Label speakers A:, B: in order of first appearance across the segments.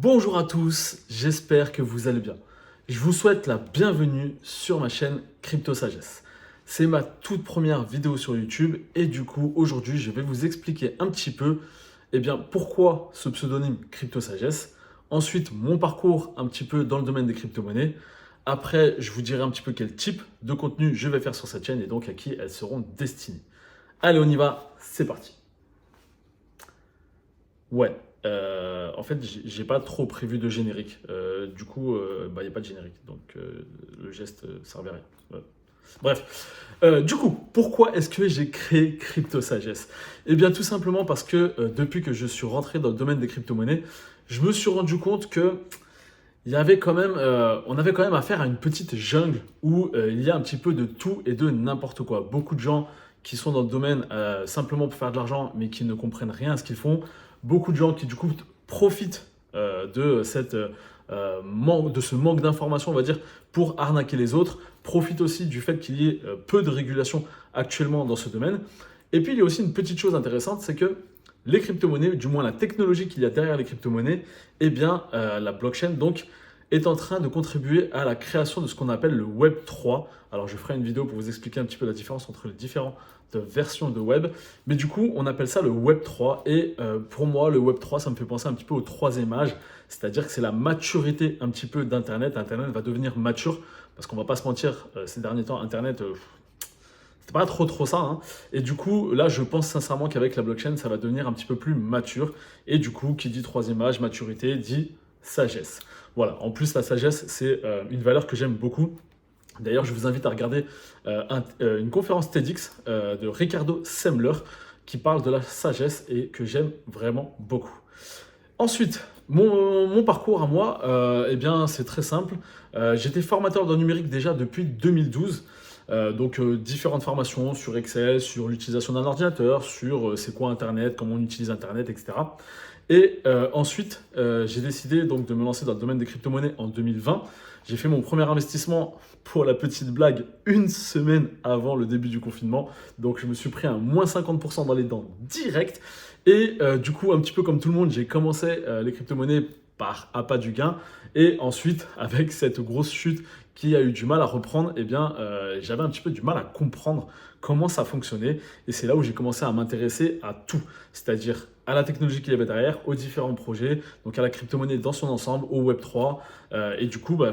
A: Bonjour à tous, j'espère que vous allez bien. Je vous souhaite la bienvenue sur ma chaîne Crypto Sagesse. C'est ma toute première vidéo sur YouTube et du coup aujourd'hui je vais vous expliquer un petit peu pourquoi ce pseudonyme Crypto Sagesse, ensuite mon parcours un petit peu dans le domaine des crypto-monnaies, après je vous dirai un petit peu quel type de contenu je vais faire sur cette chaîne et donc à qui elles seront destinées. Allez on y va, c'est parti. Ouais, en fait, j'ai pas trop prévu de générique. Il n'y a pas de générique, donc le geste servait à rien. Ouais. Bref, du coup, pourquoi est-ce que j'ai créé Crypto Sagesse? Eh bien, tout simplement parce que depuis que je suis rentré dans le domaine des crypto-monnaies, je me suis rendu compte que on avait quand même affaire à une petite jungle où il y a un petit peu de tout et de n'importe quoi. Beaucoup de gens qui sont dans le domaine simplement pour faire de l'argent, mais qui ne comprennent rien à ce qu'ils font. Beaucoup de gens qui du coup profitent de ce manque d'information, on va dire, pour arnaquer les autres. Profitent aussi du fait qu'il y ait peu de régulation actuellement dans ce domaine. Et puis il y a aussi une petite chose intéressante, c'est que les crypto-monnaies, du moins la technologie qu'il y a derrière les crypto-monnaies, la blockchain, donc, est en train de contribuer à la création de ce qu'on appelle le Web 3. Alors, je ferai une vidéo pour vous expliquer un petit peu la différence entre les différentes versions de Web. Mais du coup, on appelle ça le Web 3. Et pour moi, le Web 3, ça me fait penser un petit peu au troisième âge. C'est-à-dire que c'est la maturité un petit peu d'Internet. Internet va devenir mature. Parce qu'on ne va pas se mentir, ces derniers temps, Internet, c'était pas trop ça, hein. Et du coup, là, je pense sincèrement qu'avec la blockchain, ça va devenir un petit peu plus mature. Et du coup, qui dit troisième âge, maturité, dit sagesse. Voilà, en plus, la sagesse, c'est une valeur que j'aime beaucoup. D'ailleurs, je vous invite à regarder une conférence TEDx de Ricardo Semler qui parle de la sagesse et que j'aime vraiment beaucoup. Ensuite, mon parcours à moi, c'est très simple. J'étais formateur de numérique déjà depuis 2012. Différentes formations sur Excel, sur l'utilisation d'un ordinateur, sur c'est quoi Internet, comment on utilise Internet, etc. J'ai décidé donc de me lancer dans le domaine des crypto-monnaies en 2020. J'ai fait mon premier investissement, pour la petite blague, une semaine avant le début du confinement. Donc je me suis pris un moins 50% dans les dents direct. Du coup, un petit peu comme tout le monde, j'ai commencé les crypto-monnaies par appât du gain. Et ensuite, avec cette grosse chute qui a eu du mal à reprendre, j'avais un petit peu du mal à comprendre comment ça fonctionnait. Et c'est là où j'ai commencé à m'intéresser à tout, c'est-à-dire à la technologie qu'il y avait derrière, aux différents projets, donc à la crypto-monnaie dans son ensemble, au Web3.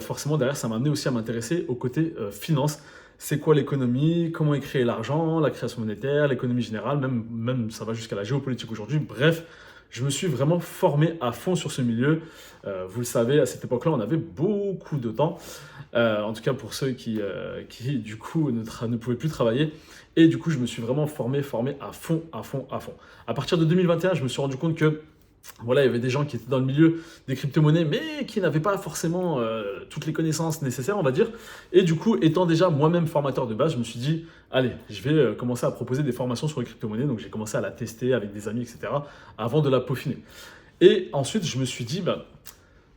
A: Forcément, derrière, ça m'a amené aussi à m'intéresser au côté finance. C'est quoi l'économie, comment est créé l'argent, la création monétaire, l'économie générale, même ça va jusqu'à la géopolitique aujourd'hui. Bref, je me suis vraiment formé à fond sur ce milieu. Vous le savez, à cette époque-là, on avait beaucoup de temps. En tout cas, pour ceux qui du coup, ne pouvaient plus travailler. Et du coup, je me suis vraiment formé à fond. À partir de 2021, je me suis rendu compte que voilà, il y avait des gens qui étaient dans le milieu des crypto-monnaies, mais qui n'avaient pas forcément toutes les connaissances nécessaires, on va dire. Et du coup, étant déjà moi-même formateur de base, je me suis dit, allez, je vais commencer à proposer des formations sur les crypto-monnaies. Donc, j'ai commencé à la tester avec des amis, etc., avant de la peaufiner. Et ensuite, je me suis dit,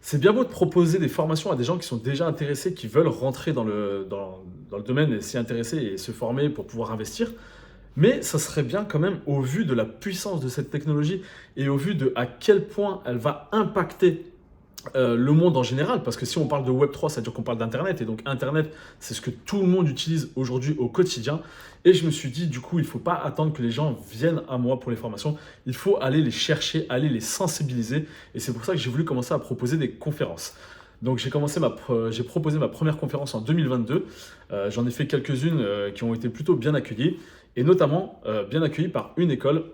A: c'est bien beau de proposer des formations à des gens qui sont déjà intéressés, qui veulent rentrer dans le domaine et s'y intéresser et se former pour pouvoir investir. Mais ça serait bien quand même, au vu de la puissance de cette technologie et au vu de à quel point elle va impacter le monde en général, parce que si on parle de Web3, ça veut dire qu'on parle d'Internet, et donc Internet, c'est ce que tout le monde utilise aujourd'hui au quotidien. Et je me suis dit, du coup, il ne faut pas attendre que les gens viennent à moi pour les formations, il faut aller les chercher, aller les sensibiliser, et c'est pour ça que j'ai voulu commencer à proposer des conférences. Donc j'ai proposé ma première conférence en 2022, j'en ai fait quelques-unes qui ont été plutôt bien accueillies, et notamment bien accueillies par une école,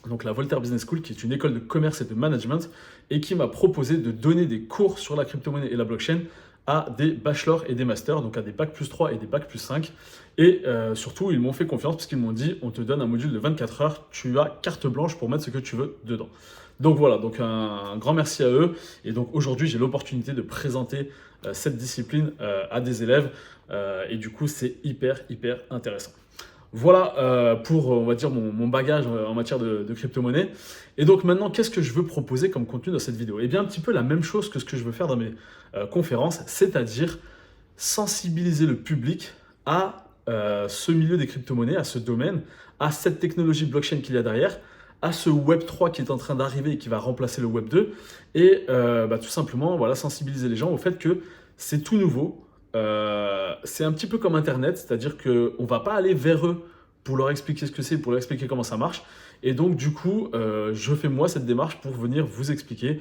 A: donc la Voltaire Business School, qui est une école de commerce et de management, et qui m'a proposé de donner des cours sur la crypto-monnaie et la blockchain à des bachelors et des masters, donc à des bac plus 3 et des bac plus 5. Et surtout, ils m'ont fait confiance parce qu'ils m'ont dit, on te donne un module de 24 heures, tu as carte blanche pour mettre ce que tu veux dedans. Donc voilà, donc un grand merci à eux. Et donc aujourd'hui, j'ai l'opportunité de présenter cette discipline à des élèves. Et du coup, c'est hyper intéressant. Voilà pour, on va dire, mon bagage en matière de crypto-monnaie. Et donc maintenant, qu'est-ce que je veux proposer comme contenu dans cette vidéo? Eh bien, un petit peu la même chose que ce que je veux faire dans mes conférences, c'est-à-dire sensibiliser le public à ce milieu des crypto-monnaies, à ce domaine, à cette technologie blockchain qu'il y a derrière, à ce Web 3 qui est en train d'arriver et qui va remplacer le Web 2. Et tout simplement, voilà, sensibiliser les gens au fait que c'est tout nouveau. C'est un petit peu comme Internet, c'est-à-dire qu'on ne va pas aller vers eux pour leur expliquer ce que c'est, pour leur expliquer comment ça marche. Et donc, du coup, je fais moi cette démarche pour venir vous expliquer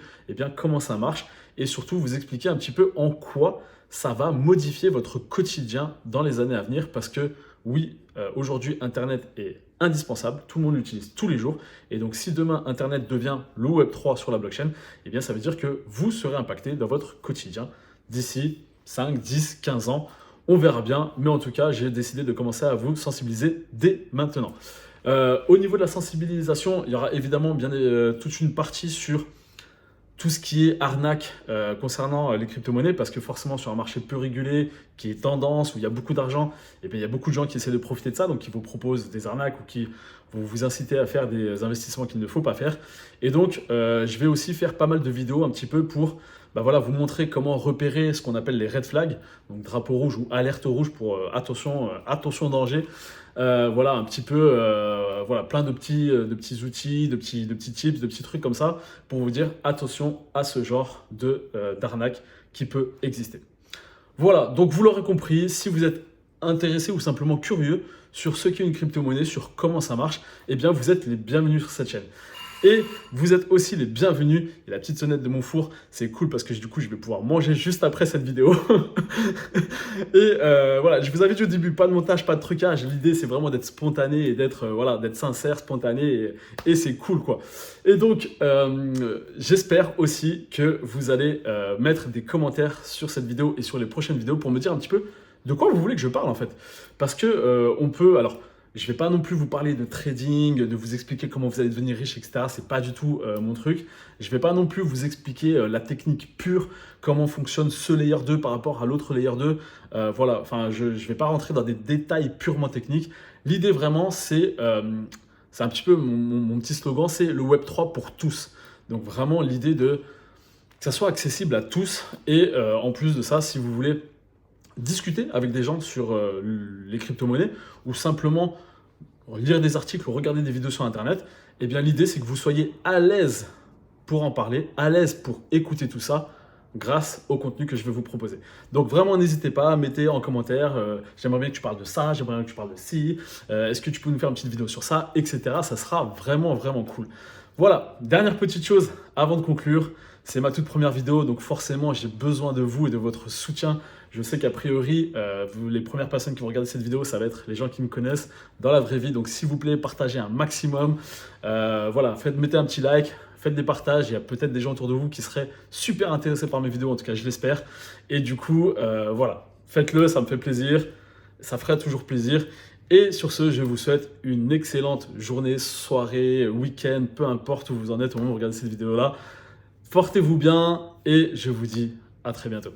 A: comment ça marche et surtout vous expliquer un petit peu en quoi ça va modifier votre quotidien dans les années à venir. Parce que oui, aujourd'hui, Internet est indispensable, tout le monde l'utilise tous les jours. Et donc, si demain, Internet devient le Web 3 sur la blockchain, ça veut dire que vous serez impacté dans votre quotidien d'ici 5, 10, 15 ans. On verra bien, mais en tout cas, j'ai décidé de commencer à vous sensibiliser dès maintenant. Au niveau de la sensibilisation, il y aura évidemment toute une partie sur tout ce qui est arnaque concernant les crypto-monnaies, parce que forcément sur un marché peu régulé, qui est tendance, où il y a beaucoup d'argent, il y a beaucoup de gens qui essaient de profiter de ça, donc qui vous proposent des arnaques ou qui vont vous inciter à faire des investissements qu'il ne faut pas faire. Et donc, je vais aussi faire pas mal de vidéos un petit peu pour vous montrer comment repérer ce qu'on appelle les red flags, donc drapeau rouge ou alerte rouge pour attention danger. Un petit peu, plein de petits outils, de petits tips, de petits trucs comme ça pour vous dire attention à ce genre d'arnaque qui peut exister. Voilà, donc vous l'aurez compris, si vous êtes intéressé ou simplement curieux sur ce qu'est une crypto-monnaie, sur comment ça marche, vous êtes les bienvenus sur cette chaîne. Et vous êtes aussi les bienvenus. Et la petite sonnette de mon four, c'est cool parce que du coup, je vais pouvoir manger juste après cette vidéo. Et je vous avais dit au début, pas de montage, pas de trucage. L'idée, c'est vraiment d'être spontané et d'être sincère, spontané. Et c'est cool, quoi. Et donc, j'espère aussi que vous allez mettre des commentaires sur cette vidéo et sur les prochaines vidéos pour me dire un petit peu de quoi vous voulez que je parle, en fait. Parce que on peut... Alors, je ne vais pas non plus vous parler de trading, de vous expliquer comment vous allez devenir riche, etc. Ce n'est pas du tout mon truc. Je ne vais pas non plus vous expliquer la technique pure, comment fonctionne ce layer 2 par rapport à l'autre layer 2. Je ne vais pas rentrer dans des détails purement techniques. L'idée vraiment, c'est un petit peu mon petit slogan, c'est le Web 3 pour tous. Donc vraiment l'idée que ça soit accessible à tous. Et en plus de ça, si vous voulez discuter avec des gens sur les crypto-monnaies ou simplement lire des articles ou regarder des vidéos sur Internet, l'idée, c'est que vous soyez à l'aise pour en parler, à l'aise pour écouter tout ça grâce au contenu que je vais vous proposer. Donc vraiment, n'hésitez pas, mettez en commentaire, j'aimerais bien que tu parles de ça, j'aimerais bien que tu parles de ci, est-ce que tu peux nous faire une petite vidéo sur ça, etc. Ça sera vraiment, vraiment cool. Voilà, dernière petite chose avant de conclure, c'est ma toute première vidéo, donc forcément, j'ai besoin de vous et de votre soutien. Je sais qu'a priori, les premières personnes qui vont regarder cette vidéo, ça va être les gens qui me connaissent dans la vraie vie. Donc, s'il vous plaît, partagez un maximum. Mettez un petit like, faites des partages. Il y a peut-être des gens autour de vous qui seraient super intéressés par mes vidéos. En tout cas, je l'espère. Et du coup, faites-le, ça me fait plaisir. Ça ferait toujours plaisir. Et sur ce, je vous souhaite une excellente journée, soirée, week-end, peu importe où vous en êtes au moment où vous regardez cette vidéo-là. Portez-vous bien et je vous dis à très bientôt.